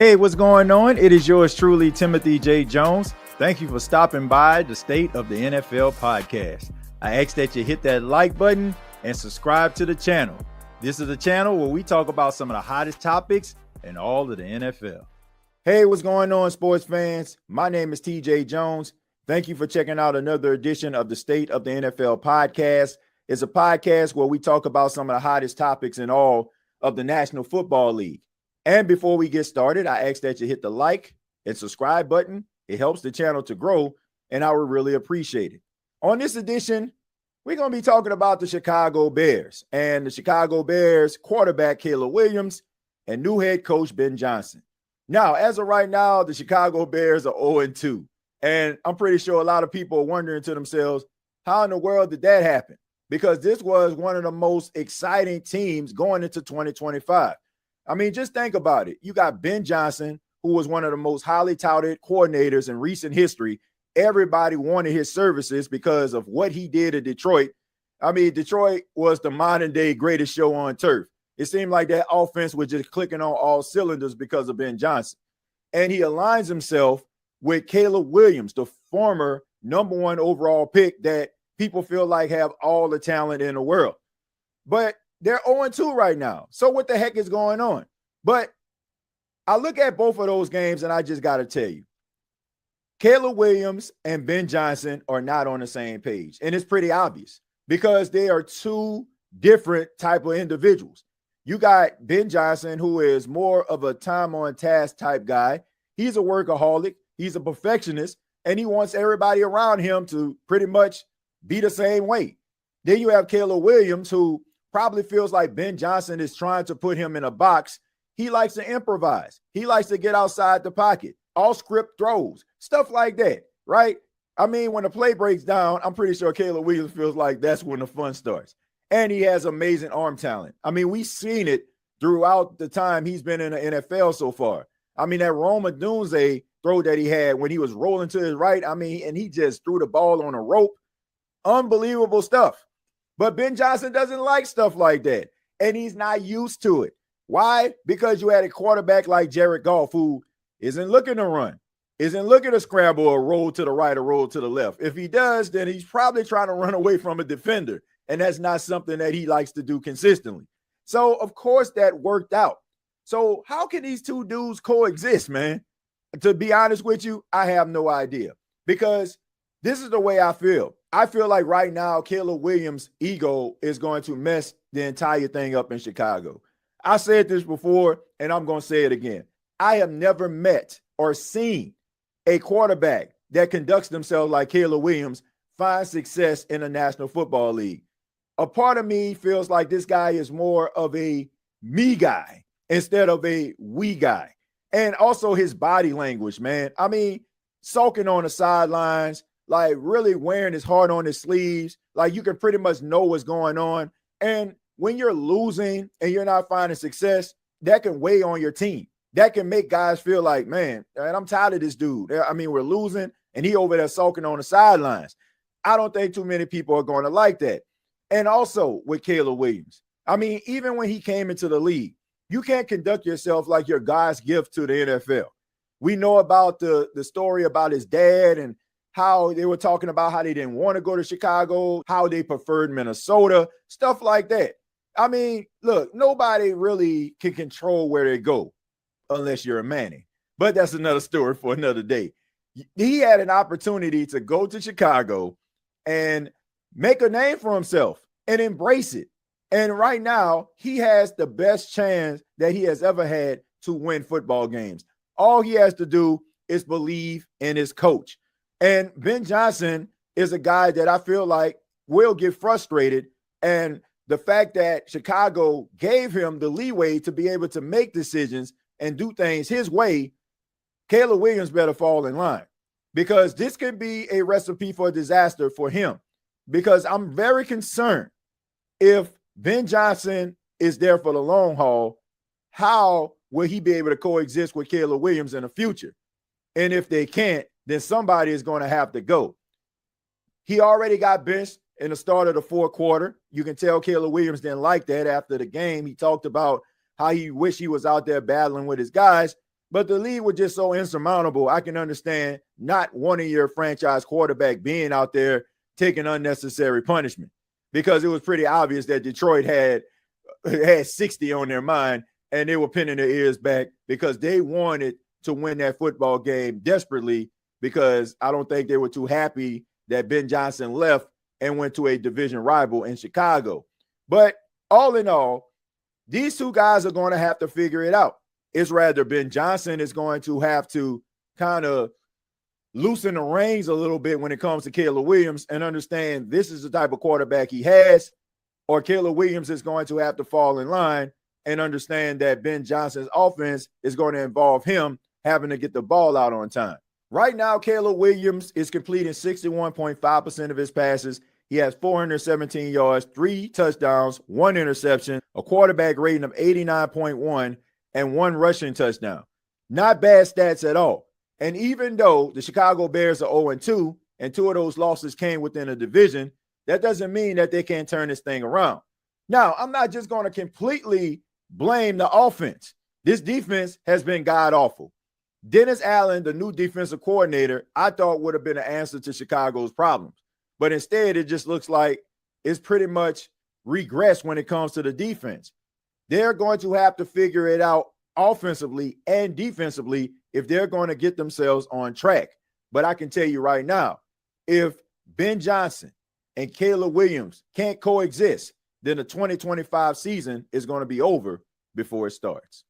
Hey, what's going on? It is yours truly, Timothy J. Jones. Thank you for stopping by the State of the NFL podcast. I ask that you hit that like button and subscribe to the channel. This is a channel where we talk about some of the hottest topics in all of the NFL. Hey, what's going on, sports fans? My name is TJ Jones. Thank you for checking out another edition of the State of the NFL podcast. It's a podcast where we talk about some of the hottest topics in all of the National Football League. And before we get started, I ask that you hit the like and subscribe button. It helps the channel to grow, and I would really appreciate it. On this edition, we're going to be talking about the Chicago Bears and the Chicago Bears quarterback Caleb Williams and new head coach Ben Johnson. Now, as of right now, the Chicago Bears are 0-2, and I'm pretty sure a lot of people are wondering to themselves, how in the world did that happen? Because this was one of the most exciting teams going into 2025. I mean, just think about it. You got Ben Johnson, who was one of the most highly touted coordinators in recent history. Everybody wanted his services because of what he did at Detroit. I mean, Detroit was the modern day greatest show on turf. It seemed like that offense was just clicking on all cylinders because of Ben Johnson. And he aligns himself with Caleb Williams, the former number one overall pick that people feel like have all the talent in the world. But they're 0-2 right now. So what the heck is going on? But I look at both of those games, and I just got to tell you, Caleb Williams and Ben Johnson are not on the same page. And it's pretty obvious because they are two different type of individuals. You got Ben Johnson, who is more of a time-on-task type guy. He's a workaholic. He's a perfectionist, and he wants everybody around him to pretty much be the same way. Then you have Caleb Williams, who probably feels like Ben Johnson is trying to put him in a box. He likes to improvise. He likes to get outside the pocket, all script throws, stuff like that, right? I mean, when the play breaks down, I'm pretty sure Caleb Williams feels like that's when the fun starts. And he has amazing arm talent. I mean, we've seen it throughout the time he's been in the NFL so far. I mean, that Roma Dunze throw that he had when he was rolling to his right, I mean, and he just threw the ball on a rope. Unbelievable stuff. But Ben Johnson doesn't like stuff like that, and he's not used to it. Why? Because you had a quarterback like Jared Goff who isn't looking to run, isn't looking to scramble or roll to the right or roll to the left. If he does, then he's probably trying to run away from a defender, and that's not something that he likes to do consistently. So, of course, that worked out. So how can these two dudes coexist, man? To be honest with you, I have no idea because this is the way I feel. I feel like right now, Caleb Williams' ego is going to mess the entire thing up in Chicago. I said this before, and I'm going to say it again. I have never met or seen a quarterback that conducts themselves like Caleb Williams find success in the National Football League. A part of me feels like this guy is more of a me guy instead of a we guy. And also his body language, man. I mean, sulking on the sidelines, like really wearing his heart on his sleeves. Like you can pretty much know what's going on. And when you're losing and you're not finding success, that can weigh on your team. That can make guys feel like, man, I'm tired of this dude. I mean, we're losing and he over there sulking on the sidelines. I don't think too many people are going to like that. And also with Caleb Williams, I mean, even when he came into the league, you can't conduct yourself like your God's gift to the NFL. We know about the story about his dad and how they were talking about how they didn't want to go to Chicago, how they preferred Minnesota, stuff like that. I mean, look, nobody really can control where they go unless you're a Manning. But that's another story for another day. He had an opportunity to go to Chicago and make a name for himself and embrace it. And right now, he has the best chance that he has ever had to win football games. All he has to do is believe in his coach. And Ben Johnson is a guy that I feel like will get frustrated. And the fact that Chicago gave him the leeway to be able to make decisions and do things his way, Caleb Williams better fall in line because this could be a recipe for disaster for him. Because I'm very concerned if Ben Johnson is there for the long haul, how will he be able to coexist with Caleb Williams in the future? And if they can't, then somebody is going to have to go. He already got benched in the start of the fourth quarter. You can tell Caleb Williams didn't like that after the game. He talked about how he wished he was out there battling with his guys. But the lead was just so insurmountable. I can understand not wanting your franchise quarterback being out there taking unnecessary punishment, because it was pretty obvious that Detroit had 60 on their mind, and they were pinning their ears back because they wanted to win that football game desperately, because I don't think they were too happy that Ben Johnson left and went to a division rival in Chicago. But all in all, these two guys are going to have to figure it out. It's rather Ben Johnson is going to have to kind of loosen the reins a little bit when it comes to Caleb Williams and understand this is the type of quarterback he has, or Caleb Williams is going to have to fall in line and understand that Ben Johnson's offense is going to involve him having to get the ball out on time. Right now, Caleb Williams is completing 61.5% of his passes. He has 417 yards, 3 touchdowns, 1 interception, a quarterback rating of 89.1, and 1 rushing touchdown. Not bad stats at all. And even though the Chicago Bears are 0-2, and 2 of those losses came within a division, that doesn't mean that they can't turn this thing around. Now, I'm not just going to completely blame the offense. This defense has been god-awful. Dennis Allen, the new defensive coordinator, I thought would have been an answer to Chicago's problems. But instead, it just looks like it's pretty much regressed when it comes to the defense. They're going to have to figure it out offensively and defensively if they're going to get themselves on track. But I can tell you right now, if Ben Johnson and Caleb Williams can't coexist, then the 2025 season is going to be over before it starts.